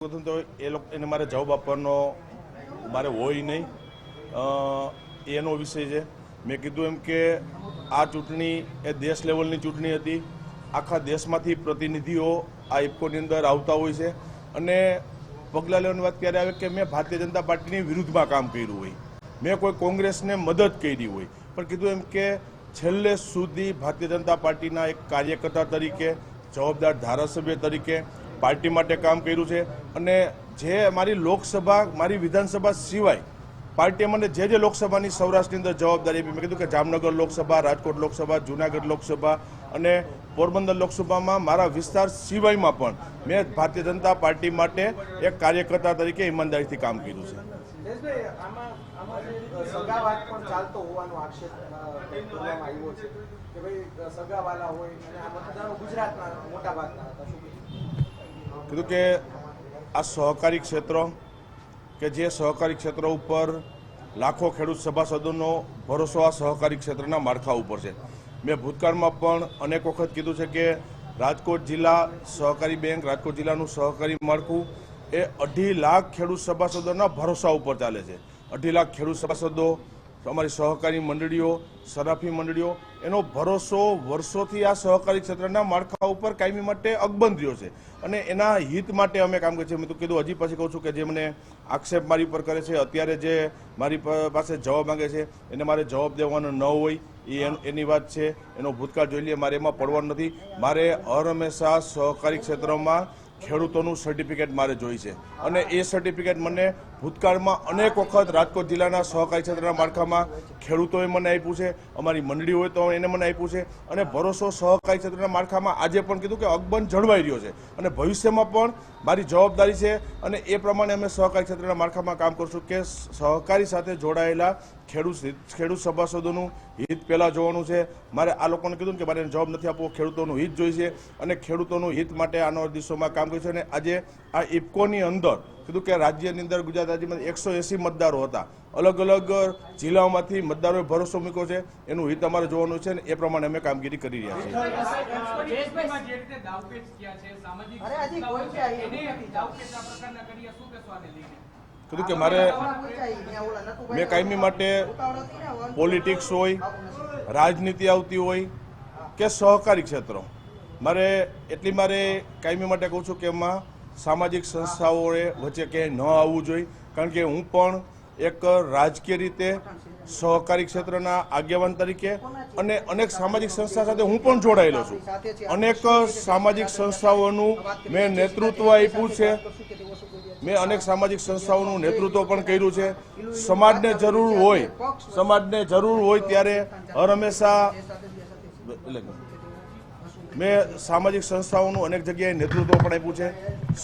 તો એ લોકો એને મારે જવાબ આપવાનો મારે હોય નહીં, એનો વિષય છે. મેં કીધું એમ કે આ ચૂંટણી એ દેશ લેવલની ચૂંટણી હતી. આખા દેશમાંથી પ્રતિનિધિઓ આ ઇફકોની અંદર આવતા હોય છે અને પગલાં લેવાની વાત ક્યારે આવે કે મેં ભારતીય જનતા પાર્ટીની વિરુદ્ધમાં કામ કર્યું હોય, મેં કોઈ કોંગ્રેસને મદદ કરી હોય, પણ કીધું એમ કે છેલ્લે સુધી ભારતીય જનતા પાર્ટીના એક કાર્યકર્તા તરીકે, જવાબદાર ધારાસભ્ય તરીકે પાર્ટી માટે કામ કર્યું છે. અને જે મારી લોકસભા, મારી વિધાનસભા સિવાય પાર્ટીએ મને જે લોકસભાની સૌરાષ્ટ્રની અંદર જવાબદારી આપી, મેં કીધું કે જામનગર લોકસભા, રાજકોટ લોકસભા, જૂનાગઢ લોકસભા અને પોરબંદર લોકસભામાં મારા વિસ્તાર સિવાયમાં પણ મેં ભારતીય જનતા પાર્ટી માટે એક કાર્યકર્તા તરીકે ઈમાનદારીથી કામ કર્યું છે. કીધું કે આ સહકારી ક્ષેત્રો કે જે સહકારી ક્ષેત્રો ઉપર લાખો ખેડૂત સભાસદોનો ભરોસો આ સહકારી ક્ષેત્રના માળખા ઉપર છે. મેં ભૂતકાળમાં પણ અનેક વખત કીધું છે કે રાજકોટ જિલ્લા સહકારી બેંક, રાજકોટ જિલ્લાનું સહકારી માળખું એ 2.5 લાખ ખેડૂત સભાસદોના ભરોસા ઉપર ચાલે છે. 2.5 લાખ ખેડૂત સભાસદો, અમારી સહકારી મંડળીઓ, સરાફી મંડળીઓ, એનો ભરોસો વર્ષોથી આ સહકારી ક્ષેત્રના માળખા ઉપર કાયમી માટે અકબંધ રહ્યો છે અને એના હિત માટે અમે કામ કરીએ છીએ. મેં તો કીધું, હજી પછી કહું છું કે જે મને આક્ષેપ મારી પર કરે છે, અત્યારે જે મારી પાસે જવાબ માંગે છે એને મારે જવાબ દેવાનો ન હોય એની વાત છે. એનો ભૂતકાળ જોઈ લઈએ, મારે એમાં પડવાનું નથી. મારે હર હંમેશા સહકારી ક્ષેત્રમાં ખેડૂતોનું સર્ટિફિકેટ મારે જોઈ છે અને એ સર્ટિફિકેટ મને ભૂતકાળમાં અનેક વખત રાજકોટ જિલ્લાના સહકારી ક્ષેત્રના માળખામાં ખેડૂતોએ મને આપ્યું છે, અમારી મંડળી હોય તો એને મને આપ્યું છે અને ભરોસો સહકારી ક્ષેત્રના માળખામાં આજે પણ કીધું કે અકબંધ જળવાઈ રહ્યો છે અને ભવિષ્યમાં પણ મારી જવાબદારી છે અને એ પ્રમાણે અમે સહકારી ક્ષેત્રના માળખામાં કામ કરશું કે સહકારી સાથે જોડાયેલા ખેડૂત સભાસદોનું હિત પહેલાં જોવાનું છે. મારે આ લોકોને કીધું કે મારે જવાબ નથી આપવો, ખેડૂતોનું હિત જોઈશે અને ખેડૂતોનું હિત માટે આનો દિવસોમાં કામ કર્યું છે. અને આજે આ ઇફકોની અંદર કીધું કે રાજ્યની અંદર, ગુજરાત રાજ્યમાં 180 મતદારો હતા, અલગ અલગ જિલ્લાઓમાંથી મતદારોએ ભરોસો મૂક્યો છે. એનું હિત અમારે જોવાનું છે અને એ પ્રમાણે અમે કામગીરી કરી રહ્યા છીએ. કીધું કે મારે મેં કાયમી માટે પોલિટિક્સ હોય, રાજનીતિ આવતી હોય કે સહકારી ક્ષેત્રો, મારે કાયમી માટે કહું છું કે એમાં સામાજિક સંસ્થાઓએ વચ્ચે ક્યાંય ન આવવું જોઈએ. કારણ કે હું પણ એક રાજકીય રીતે સહકારી ક્ષેત્રના આગેવાન તરીકે અને અનેક સામાજિક સંસ્થા સાથે હું પણ જોડાયેલો છું. અનેક સામાજિક સંસ્થાઓનું મેં નેતૃત્વ આપ્યું છે, મેં અનેક સામાજિક સંસ્થાઓનું નેતૃત્વ પણ કર્યું છે. સમાજને જરૂર હોય ત્યારે હર હંમેશા મેં સામાજિક સંસ્થાઓનું અનેક જગ્યાએ નેતૃત્વ પણ આપ્યું છે.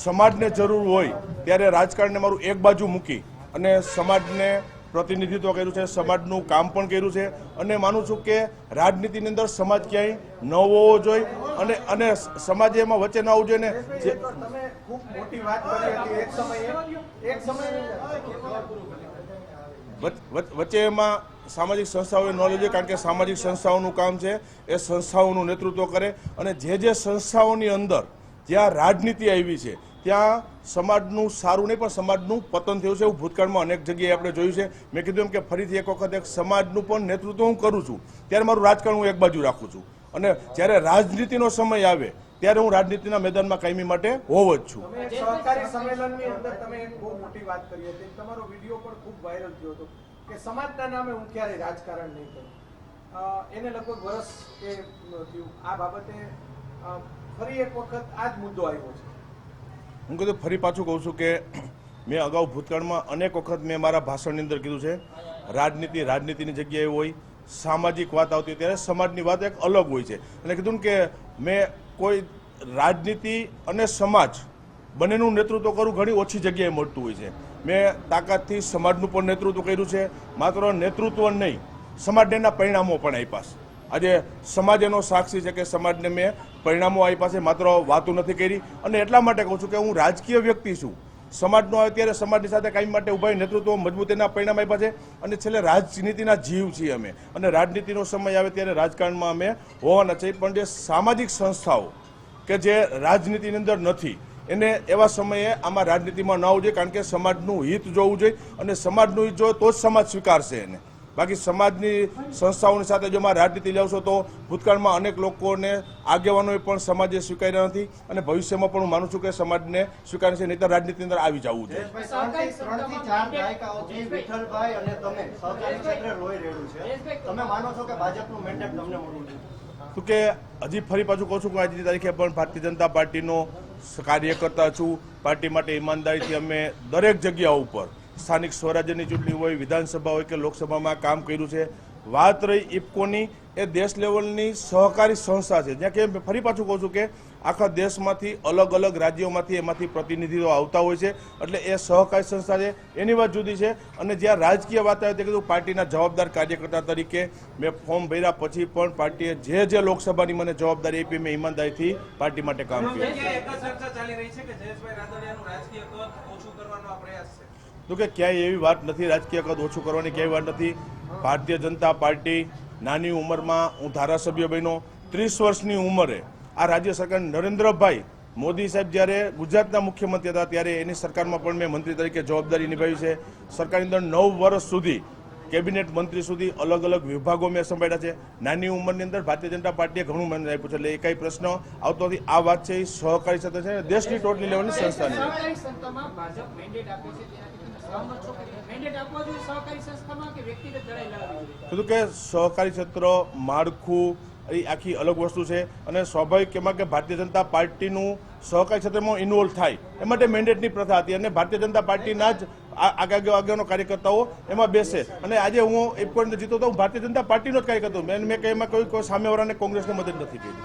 સમાજને જરૂર હોય ત્યારે રાજકારણને મારું એક બાજુ મૂકી અને સમાજને પ્રતિનિધિત્વ કર્યું છે, સમાજનું કામ પણ કર્યું છે અને માનું છું કે રાજનીતિની અંદર સમાજ ક્યાંય ન હોવો જોઈએ અને સમાજે એમાં વચ્ચે ન આવવું જોઈએ ને. વચ્ચે એમાં સામાજિક સંસ્થાઓએ ન લેવું જોઈએ, કારણ કે સામાજિક સંસ્થાઓનું કામ છે એ સંસ્થાઓનું નેતૃત્વ કરે અને જે સંસ્થાઓની અંદર જ્યાં રાજનીતિ આવી છે ત્યાં સમાજનું સારું નહીં પણ સમાજનું પતન થયું છે. એવું ભૂતકાળમાં અનેક જગ્યાએ આપણે જોયું છે. મેં કીધું એમ કે ફરીથી એક વખત એક સમાજનું પણ નેતૃત્વ હું કરું છું, ત્યારે મારું રાજકારણ હું એક બાજુ રાખું છું અને જ્યારે રાજનીતિનો સમય આવે ત્યારે હું રાજનીતિના મેદાનમાં કાયમી માટે હોવ જ છું. સહકારી સંમેલનની અંદર તમે એક બહુ મોટી વાત કરી હતી, તમારો વિડીયો પણ ખૂબ વાયરલ થયો હતો કે સમાજના નામે હું ક્યારેય રાજકારણ નહીં કરું. એને લગભગ વર્ષ કે થયું. આ બાબતે ફરી એક વખત આ જ મુદ્દો આવ્યો છે. હું કીધું ફરી પાછું કહું છું કે મેં અગાઉ ભૂતકાળમાં અનેક વખત મેં મારા ભાષણની અંદર કીધું છે, રાજનીતિની જગ્યાએ હોય, સામાજિક વાત આવતી ત્યારે સમાજની વાત એક અલગ હોય છે. અને કીધું કે મેં કોઈ રાજનીતિ અને સમાજ બંનેનું નેતૃત્વ કરવું ઘણી ઓછી જગ્યાએ મળતું હોય છે. મેં તાકાતથી સમાજનું પણ નેતૃત્વ કર્યું છે. માત્ર નેતૃત્વ નહીં, સમાજને એના પરિણામો પણ આપ્યા છે. આજે સમાજ એનો સાક્ષી છે કે સમાજને મેં પરિણામો આપ્યા છે, માત્ર વાતો નથી કરી. અને એટલા માટે કહું છું કે હું રાજકીય વ્યક્તિ છું, સમાજનો આવે ત્યારે સમાજની સાથે કાયમ માટે ઉભા નેતૃત્વ મજબૂતીના પરિણામ આપ્યા છે અને છેલ્લે રાજનીતિના જીવ છીએ અમે અને રાજનીતિનો સમય આવે ત્યારે રાજકારણમાં અમે હોવાના છીએ. પણ જે સામાજિક સંસ્થાઓ કે જે રાજનીતિની અંદર નથી એને એવા સમયે આમાં રાજનીતિમાં ન આવવું જોઈએ, કારણ કે સમાજનું હિત જોવું જોઈએ અને સમાજનું હિત જોવે તો જ સમાજ સ્વીકારશે એને. બાકી સમાજની સંસ્થાઓની સાથે જો માં રાજનીતિ લાવશો તો ભૂતકાળમાં અનેક લોકોને આગેવાનોએ પણ સમાજે સ્વીકાર્યા નથી અને ભવિષ્યમાં પણ હું માનું છું કે સમાજને સ્વીકારે છે, નહીં તો રાજનીતિની અંદર આવી જવું જોઈએ. ત્રણથી ચાર દાયકાઓથી વિઠ્ઠલભાઈ અને તમે સહકારી ક્ષેત્રે લોહી રેડ્યું છે. તમે માનો છો કે ભાજપનું મેન્ડેટ તમને મળવું જોઈએ? શું કે હજી ફરી પાછું કહું છું કે આજની તારીખે પણ ભારતીય જનતા પાર્ટીનો કાર્યકર્તા છું. પાર્ટી માટે ઈમાનદારીથી અમે દરેક જગ્યાઓ ઉપર સ્થાનિક સ્વરાજ્યની ચૂંટણી હોય, વિધાનસભા હોય કે લોકસભામાં કામ કર્યું છે. વાત રહી ઇફકોની, એ દેશ લેવલની સહકારી સંસ્થા છે, જ્યાં કે ફરી પાછું કહું છું કે આખા દેશમાંથી અલગ અલગ રાજ્યોમાંથી એમાંથી પ્રતિનિધિઓ આવતા હોય છે, એટલે એ સહકારી સંસ્થા છે. એની વાત જુદી છે. અને જ્યાં રાજકીય વાત આવે તે કીધું પાર્ટીના જવાબદાર કાર્યકર્તા તરીકે મેં ફોર્મ ભર્યા પછી પણ પાર્ટીએ જે લોકસભાની મને જવાબદારી આપી મેં ઈમાનદારીથી પાર્ટી માટે કામ કર્યું. તો કે ક્યાંય એવી વાત નથી રાજકીય કદ ઓછું કરવાની, ક્યાંય વાત નથી. ભારતીય જનતા પાર્ટી નાની ઉંમરમાં હું ધારાસભ્ય બન્યો, 30 વર્ષની ઉંમરે આ રાજ્ય સરકાર નરેન્દ્રભાઈ મોદી સાહેબ જ્યારે ગુજરાતના મુખ્યમંત્રી હતા ત્યારે એની સરકારમાં પણ મેં મંત્રી તરીકે જવાબદારી નિભાવી છે. સરકારની અંદર 9 વર્ષ સુધી કેબિનેટ મંત્રી સુધી અલગ અલગ વિભાગો મેં સંભાળ્યા છે. નાની ઉંમરની અંદર ભારતીય જનતા પાર્ટીએ ઘણું મને આપ્યું છે, એટલે એ કઈ પ્રશ્ન આવતો નથી. આ વાત છે એ સહકારી ક્ષેત્ર છે, દેશની ટોટલી લેવલની સંસ્થાની કીધું કે સહકારી ક્ષેત્ર માળખું એ આખી અલગ વસ્તુ છે અને સ્વાભાવિક એમાં કે ભારતીય જનતા પાર્ટીનું સહકારી ક્ષેત્રમાં ઇન્વોલ્વ થાય એ માટે મેન્ડેટની પ્રથા હતી અને ભારતીય જનતા પાર્ટીના જ આગેવાનો કાર્યકર્તાઓ એમાં બેસે. અને આજે હું ઇફકોની જીતો તો હું ભારતીય જનતા પાર્ટીનો જ કાર્યકર્તા મેં કે એમાં કોઈ સામેવાળાને કોંગ્રેસને મદદ નથી કરી.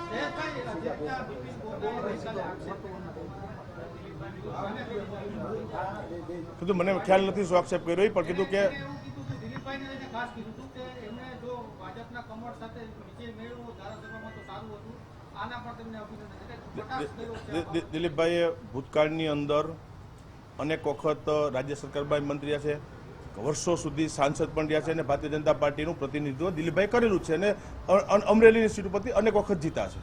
કીધું મને ખ્યાલ નથી શું આક્ષેપ કર્યો, પણ કીધું કે દિલીપભાઈએ ભૂતકાળની અંદર અનેક વખત રાજ્ય સરકારમાં મંત્રી છે, વર્ષો સુધી સાંસદ પણ રહ્યા છે અને ભારતીય જનતા પાર્ટીનું પ્રતિનિધિત્વ દિલીપભાઈ કરેલું છે અને અમરેલીની સીટ ઉપરથી અનેક વખત જીતા છે.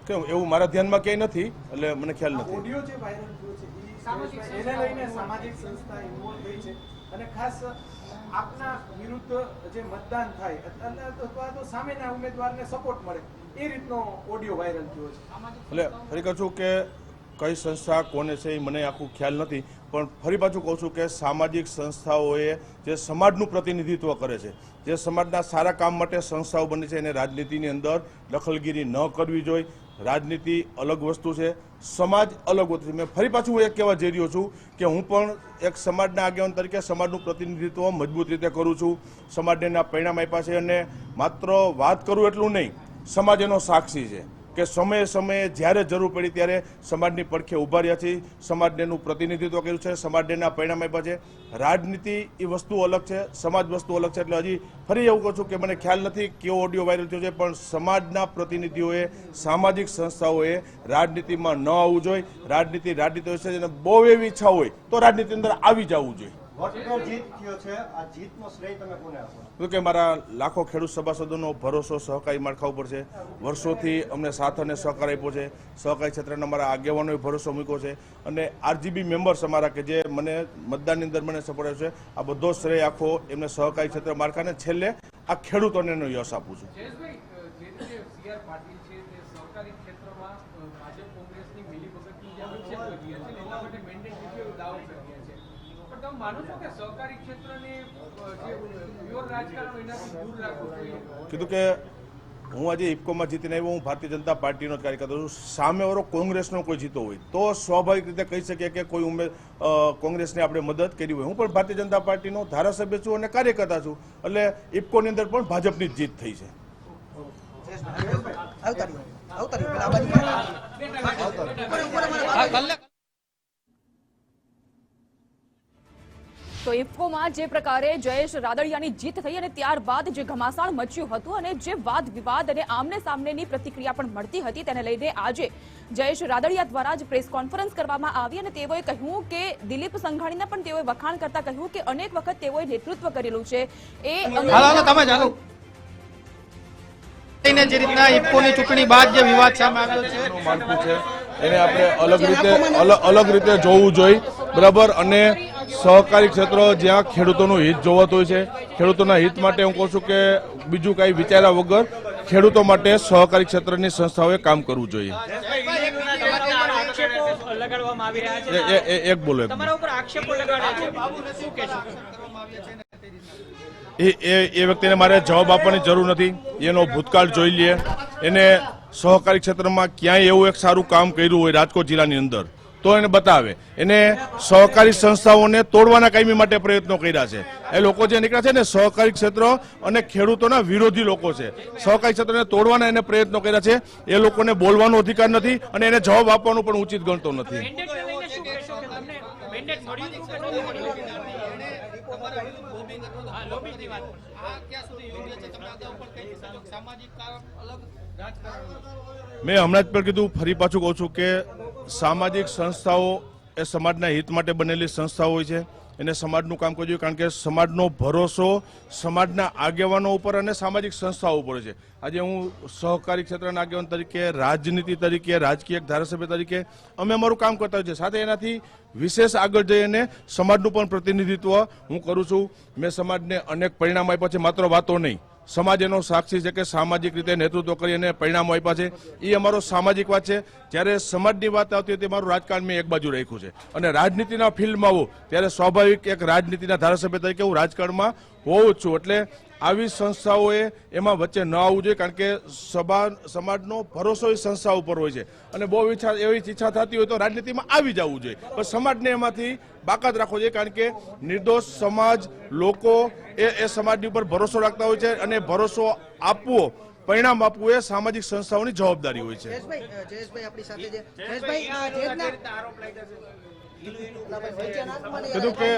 કેમ એવું મારા ધ્યાનમાં ક્યાંય નથી, એટલે મને ખ્યાલ નથી. ઓડિયો જે વાયરલ થયો છે એને લઈને સામાજિક સંસ્થા ઇન્વોલ્વ થઈ છે અને ખાસ આપના વિરુદ્ધ જે મતદાન થાય અથવા તો સામેના ઉમેદવારને સપોર્ટ મળે એ રીતનો ઓડિયો વાયરલ થયો છે. એટલે ફરી કહું છું કે કઈ સંસ્થા કોને છે એ મને આખું ખ્યાલ નથી, પણ ફરી પાછું કહું છું કે સામાજિક સંસ્થાઓએ જે સમાજનું પ્રતિનિધિત્વ કરે છે, જે સમાજના સારા કામ માટે સંસ્થાઓ બને છે, એને રાજનીતિની અંદર દખલગીરી ન કરવી જોઈએ. રાજનીતિ અલગ વસ્તુ છે, સમાજ અલગ વસ્તુ છે. મેં ફરી પાછું હું એક કહેવા જઈ રહ્યો છું કે હું પણ એક સમાજના આગેવાન તરીકે સમાજનું પ્રતિનિધિત્વ મજબૂત રીતે કરું છું. સમાજને એના પરિણામ આપ્યા છે અને માત્ર વાત કરું એટલું નહીં, સમાજ એનો સાક્ષી છે કે સમયે સમયે જ્યારે જરૂર પડી ત્યારે સમાજની પડખે ઊભા રહ્યા છે, સમાજને એનું પ્રતિનિધિત્વ કર્યું છે, સમાજને એના પરિણામ આપ્યા છે. રાજનીતિ એ વસ્તુ અલગ છે, સમાજ વસ્તુ અલગ છે. એટલે હજી ફરી એવું કહું છું કે મને ખ્યાલ નથી કેવો ઓડિયો વાયરલ થયો છે, પણ સમાજના પ્રતિનિધિઓએ સામાજિક સંસ્થાઓએ રાજનીતિમાં ન આવવું જોઈએ. રાજનીતિ હોય છે અને બહુ એવી ઈચ્છા હોય તો રાજનીતિ અંદર આવી જવું જોઈએ. કે મારા લાખો ખેડૂત સભાસદોનો ભરોસો સહકારી માળખા ઉપર છે. વર્ષોથી અમને સાથ અને સહકાર આપ્યો છે. સહકારી ક્ષેત્રના મારા આગેવાનોએ ભરોસો મૂક્યો છે અને આરજીબી મેમ્બર્સ અમારા કે જે મને મતદાનની અંદર મને સપોર્ટ આપ્યો છે, આ બધો શ્રેય આખો એમને સહકારી ક્ષેત્ર માળખાને છેલ્લે આ ખેડૂતોને એનો યશ આપું છું. કીધું કે હું આજે ઇફકોમાં જીતીને આવ્યો, હું ભારતીય જનતા પાર્ટીનો જ કાર્યકર્તા છું. સામેવાળો કોંગ્રેસનો કોઈ જીતો હોય તો સ્વાભાવિક રીતે કહી શકીએ કે કોઈ કોંગ્રેસને આપણે મદદ કરી હોય. હું પણ ભારતીય જનતા પાર્ટીનો ધારાસભ્ય છું અને કાર્યકર્તા છું, એટલે ઇફકોની અંદર પણ ભાજપની જ જીત થઈ છે. તો ઇફકોમાં જે પ્રકારે જયેશ રાદડિયાની જીત થઈ અને ત્યારબાદ જે ઘમાસાણ મચ્યું હતું અને જે વાદ વિવાદ અને આમને સામનેની પ્રતિક્રિયા પણ મળતી હતી તેને લઈને આજે જયેશ રાદડિયા દ્વારા જ પ્રેસ કોન્ફરન્સ કરવામાં આવી અને તેઓએ કહ્યું કે દિલીપ સંઘાણીના પણ તેઓએ વખાણ કરતા કહ્યું કે અનેક વખત તેઓએ નેતૃત્વ કરેલું છે એ જે રીતના ઇફકોની ચૂંટણી બાદ જે વિવાદ સામે આવ્યો છે માનવું છે એને આપણે અલગ રીતે જોવું જોઈએ, બરાબર. અને સહકારી ક્ષેત્ર જ્યાં ખેડૂતોનું હિત જોવાતું હોય છે, ખેડૂતોના હિત માટે હું કહું છું કે બીજું કાંઈ વિચાર્યા વગર ખેડૂતો માટે સહકારી ક્ષેત્રની સંસ્થાઓએ કામ કરવું જોઈએ. લગાડવામાં આવી રહ્યા છે, એક બોલો તમારા ઉપર આક્ષેપો લગાડ્યા છે, શું કહેશો? એ વ્યક્તિને મારે જવાબ આપવાની જરૂર નથી. એનો ભૂતકાળ જોઈ લઈએ. એને સહકારી ક્ષેત્રમાં ક્યાંય એવું એક સારું કામ કર્યું હોય રાજકોટ જિલ્લાની અંદર તો એને બતાવે. એને સહકારી સંસ્થાઓને તોડવાના કાયમી માટે પ્રયત્નો કર્યા છે. એ લોકો જે નીકળ્યા છે ને સહકારી ક્ષેત્ર અને ખેડૂતોના વિરોધી લોકો છે. સહકારી ક્ષેત્રને તોડવાના એને પ્રયત્નો કર્યા છે. એ લોકોને બોલવાનો અધિકાર નથી અને એને જવાબ આપવાનું પણ ઉચિત ગણતો નથી. મેં હમણાં જ પણ કીધું, ફરી પાછું કહું છું કે સામાજિક સંસ્થાઓ એ સમાજના હિત માટે બનેલી સંસ્થાઓ હોય છે. એને સમાજનું કામ કરવું જોઈએ, કારણ કે સમાજનો ભરોસો સમાજના આગેવાનો ઉપર અને સામાજિક સંસ્થાઓ ઉપર છે. આજે હું સહકારી ક્ષેત્રના આગેવાન તરીકે, રાજનીતિ તરીકે, રાજકીય ધારાસભ્ય તરીકે અમે અમારું કામ કરતા હોઈએ છીએ. સાથે એનાથી વિશેષ આગળ જઈને સમાજનું પણ પ્રતિનિધિત્વ હું કરું છું. મેં સમાજને અનેક પરિણામ આપ્યા છે, માત્ર વાતો નહીં. સમાજ એનો સાક્ષી છે કે સામાજિક રીતે નેતૃત્વ કરી અને પરિણામો આપ્યા છે. એ અમારો સામાજિક વાત છે. જ્યારે સમાજની વાત આવતી હતી મારું રાજકારણ મેં એક બાજુ રાખ્યું છે અને રાજનીતિના ફિલ્ડમાં આવું ત્યારે સ્વાભાવિક એક રાજનીતિના ધારાસભ્ય તરીકે હું રાજકારણમાં હોઉં જ છું. એટલે આવી સંસ્થાઓએ એમાં વચ્ચે ન આવવું જોઈએ, કારણ કે સમાજનો ભરોસો એ સંસ્થા ઉપર હોય છે અને બહુ એવી ઈચ્છા થતી હોય તો રાજનીતિમાં આવી જવું જોઈએ, પણ સમાજને એમાંથી બાકાત રાખવો જોઈએ, કારણ કે નિર્દોષ સમાજ લોકો એ સમાજની ઉપર ભરોસો રાખતા હોય છે અને ભરોસો આપવો, પરિણામ આપવું એ સામાજિક સંસ્થાઓની જવાબદારી હોય છે. કીધું કે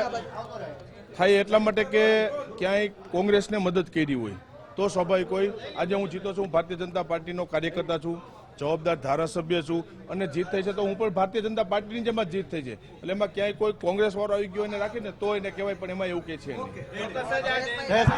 થાય એટલા માટે કે ક્યાંય કોંગ્રેસને મદદ કરી હોય તો સ્વાભાવિક હોય. આજે હું જીતો છું, હું ભારતીય જનતા પાર્ટીનો કાર્યકર્તા છું, જવાબદાર ધારાસભ્ય છું અને જીત થઈ છે તો હું પણ ભારતીય જનતા પાર્ટીની જેમ જ જીત થઈ છે. એટલે એમાં ક્યાંય કોઈ કોંગ્રેસ વાળો આવી ગયો એને રાખીને તો એને કહેવાય, પણ એમાં એવું કે છે નહીં.